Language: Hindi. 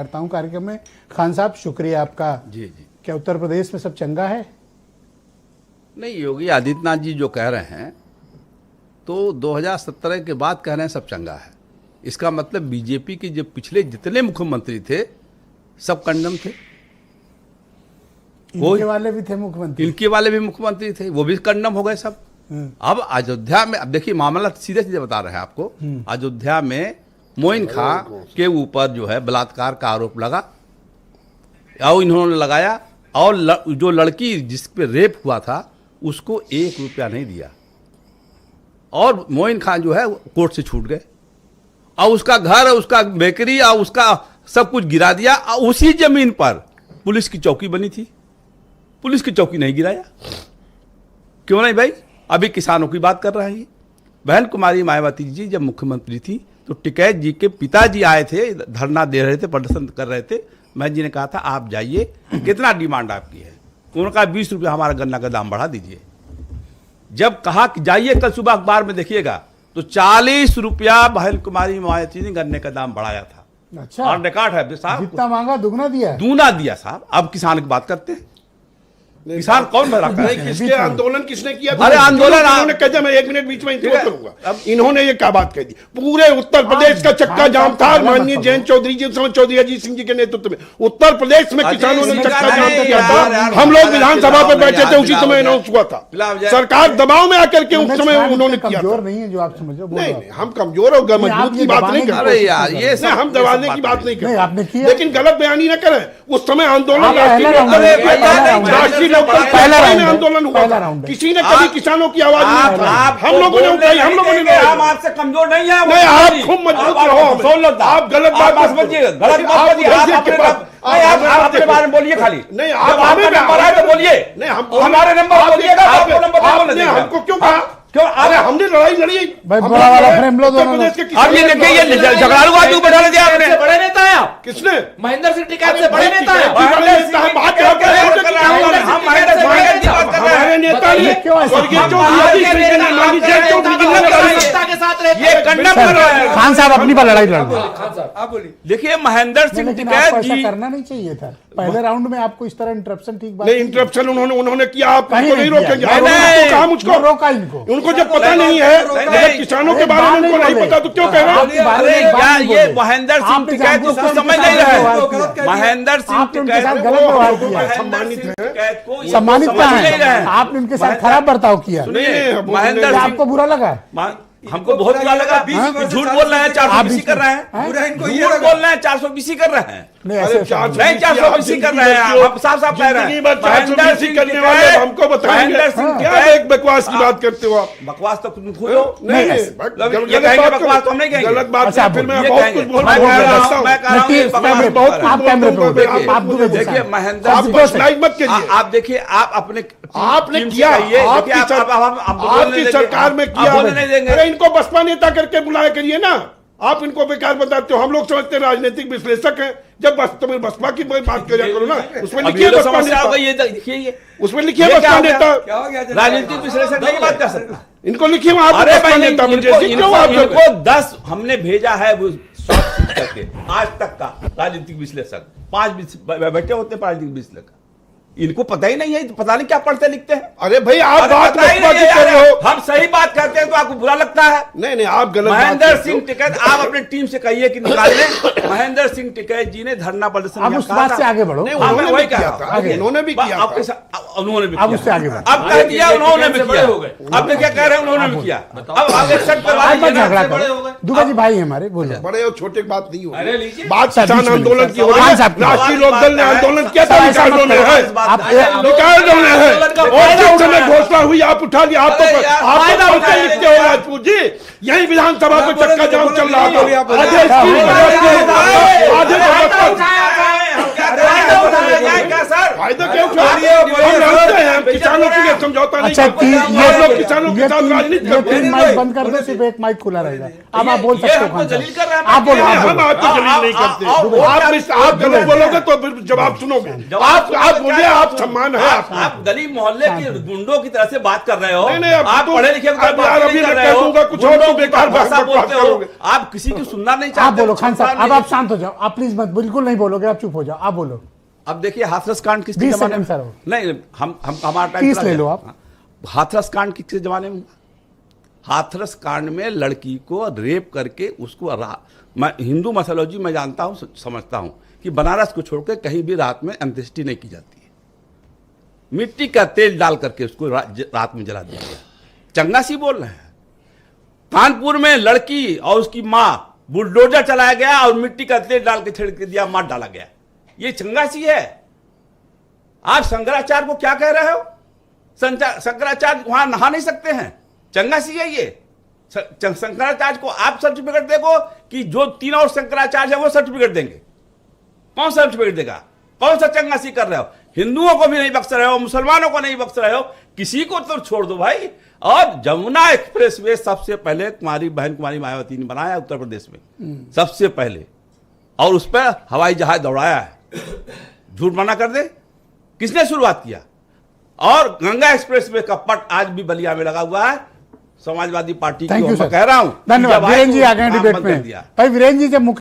करता हूं कार्यक्रम में। खान साहब शुक्रिया आपका। जी जी। क्या उत्तर प्रदेश में सब चंगा है? नहीं, योगी आदित्यनाथ जी जो कह रहे हैं तो 2017 के बाद कह रहे हैं सब चंगा है। इसका मतलब बीजेपी के जो पिछले जितने मुख्यमंत्री थे सब कंडम थे। इनके वाले भी थे मुख्यमंत्री, इनके वाले भी मुख्यमंत्री थे, वो भी कंडम हो गए सब। अब अयोध्या में, अब देखिए मामला सीधे सीधे बता रहे हैं आपको। अयोध्या में मोइन खां के ऊपर जो है बलात्कार का आरोप लगा और इन्होंने लगाया, और जो लड़की जिस पे रेप हुआ था उसको 1 रुपया नहीं दिया, और मोइन खान जो है कोर्ट से छूट गए, और उसका घर, उसका बेकरी और उसका सब कुछ गिरा दिया। और उसी जमीन पर पुलिस की चौकी बनी थी, पुलिस की चौकी नहीं गिराया। क्यों नहीं भाई? अभी किसानों की बात कर रहे हैं। बहन कुमारी मायावती जी जब मुख्यमंत्री थी तो टिकैत जी के पिताजी आए थे, धरना दे रहे थे, प्रदर्शन कर रहे थे। मैं जी ने कहा था आप जाइए, कितना डिमांड आपकी है? उन्होंने कहा 20 रुपया हमारा गन्ना का दाम बढ़ा दीजिए। जब कहा कि जाइए कल सुबह अखबार में देखिएगा तो 40 रुपया बहन कुमारी मायावती ने गन्ने का दाम बढ़ाया था। अच्छा, और रिकॉर्ड है साहब, जितना मांगा दुगना दिया, दूना दिया साहब। अब किसान की बात करते हैं, किसान कौन भरा नहीं, किसके आंदोलन किसने किया? अरे आंदोलन इन्होंने कहा, मैं 1 मिनट बीच में इंतजार करूंगा। अब इन्होंने ये क्या बात कह दी? पूरे उत्तर प्रदेश का चक्का जाम था माननीय जयंत चौधरी जी, चौधरी अजीत सिंह जी के नेतृत्व में। उत्तर प्रदेश में किसानों ने चक्का जाम किया था। हम लोग विधानसभा पर बैठे थे, उसी समय अनाउंस हुआ था। सरकार दबाव में आकर के उस समय उन्होंने किया। कमजोर नहीं है जो आप समझ रहे हो। नहीं, हम कमजोर हो गए, मजबूत की बात नहीं कर रहे यार। ये हम दबाने की बात नहीं कर रहे, लेकिन गलत बयानी न करें। उस समय आंदोलन राष्ट्रीय लोकदल आंदोलन हुआ था, किसी ने कभी किसानों की आवाज नहीं उठाई। हम लोगों ने उठाई, हम लोगों ने। हम आपसे कमजोर नहीं है। नहीं, आप खूब मजबूत रहो। आप गलत बात मत बोलिए, गलत बात बोलिए। आप अपने बारे में बोलिए खाली। नहीं, आप आपका नंबर है तो बोलिए। नहीं, हम हमारे नंबर बोलिएगा, आपको नंबर आपने हमको क्यों कहा? क्यों? अरे हमने लड़ाई लड़ी भाई, बड़ा वाला फ्रेम लो दोनों। अब ये देखिए, ये झगड़ालू आदमी को बैठा दिया आपने। बड़े नेता है आप। किसने? महेंद्र सिंह टिकैत से बड़े नेता है। हमारे नेता नहीं, और ये ये कंडम कर रहा है। खान साहब अपनी पर लड़ाई लड़ रहे हैं। खान साहब आप बोलिए। देखिए महेंद्र सिंह लेकिन टिकैत आपको ऐसा जी, करना नहीं चाहिए था। पहले राउंड में आपको इस तरह इंटरप्शन ठीक बात नहीं, इंटरप्शन उन्होंने किया, आप कहीं उनको नहीं नहीं रोकेंगे। किया। कहा मुझको रोका इनको। उनको जब पता नहीं है, जब किसानों के बारे में उनको नहीं पता तो क्यों कह रहे हैं? अरे यार ये महेंद्र सिंह टिकैत इसको समझ नहीं रहे। महेंद्र सिंह आपने उनके टिकैत साथ गलत व्यवहार किया, सम्मानित है। सम्मानित कहाँ है? आपने उनके साथ खराब बर्ताव किया। महेंद्र क्या सिंह आपको बुरा लगा? हमको बहुत बुरा लगा। झूठ बोल रहे हैं, 420 कर रहे हैं। झूठ बोल रहे हैं, 420 कर रहे हैं। नहीं, ऐसे 420 कर रहे हैं। आप साफ साफ कह रहे हैं। महेंद्र सिंह करने वाले हमको बताएंगे। क्या एक बकवास की बात करते हो आप? बकवास तो तुम खुद हो। नहीं, ये कहेंगे बकवास तो हम नहीं कहेंगे। गलत बात अच्छा, फिर मैं ये बहुत कहेंगे। कुछ बोल मैं कह रहा रहा हूं, मैं कह रहा हूं ये बकवास बहुत बहुत आप कैमरे पे देखिए, आप दूर देखिए महेंद्र आप सिंह बस लाइक मत करिए। आप देखिए, आप अपने आपने टीम से किया, कहिए, आपकी देखिए, आपकी सरकार में आप किया। बोलने नहीं देंगे। अरे इनको बसपा नेता करके बुलाया करिए ना। आप इनको बेकार बताते हो। हम लोग समझते हैं राजनीतिक विश्लेषक हैं। जब तुम्हें बसपा की बात करिया करो ना, उसमें अब लिखिए ये तो बसपा समस्या हो गई। नेता, ये देखिए, ये उसमें लिखिए ये क्या बसपा हो गया? नेता। राजनीतिक विश्लेषक नहीं बात कर सकता। इनको लिखिए वहां अरे बसपा भाई, नेता मुझे इनको 10 हमने भेजा है वो शॉर्ट करके आज तक का राजनीतिक विश्लेषक 5 बैठे होते हैं राजनीतिक विश्लेषक। इनको पता ही नहीं है, पता नहीं क्या पढ़ते लिखते हैं। अरे भाई, आप अरे बात पता ही बसपा नहीं की है कर यार। रहे हो। हम सही बात करते हैं तो आपको बुरा लगता है। नहीं, आप गलत बात महेंद्र करते हो। सिंह टिकैत, आप अपने टीम से कहिए कि निकाल लें। महेंद्र सिंह टिकैत जी ने धरना प्रदर्शन आप किया उस था। बात से आगे बढ़ो। नहीं, हाँ, मैं उन्होंने वही भी कह किया रहा था। हूं। उन्होंने भी किया आपके था। साथ उन्होंने भी अब किया। उससे आगे बढ़ो। अब कह दिया उन्होंने भी किया। अब क्या कह रहे हैं? उन्होंने भी किया। अब आगे एक्सेप्ट करवा आज मत लीजिए झगड़ा ना। करो। दुबे जी भाई हमारे बोलो। बड़े और छोटे बात नहीं हो अरे लीजिए। बात बीच किसान में आंदोलन की हो रही खान है। साहब की राष्ट्रीय लोकदल ने आंदोलन किया था, ऐसा निकाल मत रहे करो। हैं। आप निकाल रहे हैं। और जिस समय घोषणा हुई आप उठा लिया। आप तो अरे यार, आप फायदा तो उठाया लिखते हो राजपूत जी। यही विधानसभा को चक्का जाम चल रहा था। आधे क्या सर? फायदा क्यों उठा रहे हैं? हम लड़ते हैं, किसानों के लिए समझौता नहीं अच्छा करते। ये आप लोग किसानों के साथ राजनीति करते हैं। माइक बंद कर दो, सिर्फ एक माइक खुला रहेगा। अब आप बोल सकते हो खान जलील कर रहे साहब, हैं। आप बोलो, आप हम बोलो। आपको जलील नहीं करते। आप गलत बोलोगे तो फिर जवाब सुनोगे। आप बोलिए, आप सम्मान है आपका। आप गली मोहल्ले के गुंडों की तरह से बात कर रहे हो। नहीं, आप पढ़े लिखे अभी मैं कह दूंगा कुछ और तो बेकार भाषा बात बोलते हो। करोगे। आप किसी की सुनना नहीं आप चाहते। बोलो खान साहब, अब आप शांत हो जाओ, आप प्लीज मत, बिल्कुल नहीं बोलोगे, आप चुप हो जाओ, आप बोलो। अब देखिए हाथरस कांड किसके 20 जमाने में? Second sir. नहीं, हम हमारा टाइम 30 चला ले गया। लो आप। हाथरस कांड किसके जमाने में हुआ? हाथरस कांड में लड़की को रेप करके उसको मैं हिंदू मैथोलॉजी में जानता हूं, समझता हूं कि बनारस को छोड़कर कहीं भी रात में अंत्येष्टि नहीं की जाती है। मिट्टी का तेल डाल करके उसको रात में जला दिया गया। चंगासी बोल रहे हैं। कानपुर में लड़की और उसकी मां बुलडोजर चलाया गया और मिट्टी का तेल डाल के छिड़क दिया, मार डाला गया। ये चंगासी है। आप शंकराचार्य को क्या कह रहे हो? शंकराचार्य वहां नहा नहीं सकते हैं, चंगासी है ये। शंकराचार्य को आप सर्टिफिकेट देखो कि जो 3 और शंकराचार्य है वो सर्टिफिकेट देंगे। कौन सर्टिफिकेट देगा? कौन सा चंगासी कर रहे हो? हिंदुओं को भी नहीं बख्श रहे हो, मुसलमानों को नहीं बख्श रहे हो, किसी को तो छोड़ दो भाई। और जमुना एक्सप्रेसवे सबसे पहले कुमारी मायावती ने बनाया उत्तर प्रदेश में, सबसे पहले, और उस पर हवाई जहाज दौड़ाया है। झूठ मना कर दे, किसने शुरुआत किया? और गंगा एक्सप्रेसवे का पट आज भी बलिया में लगा हुआ है। समाजवादी पार्टी थैंक यू की सर, कह रहा हूं, धन्यवाद। वीरेंद्र जी आ गए डिबेट में। भाई वीरेंद्र जी जब मुख्य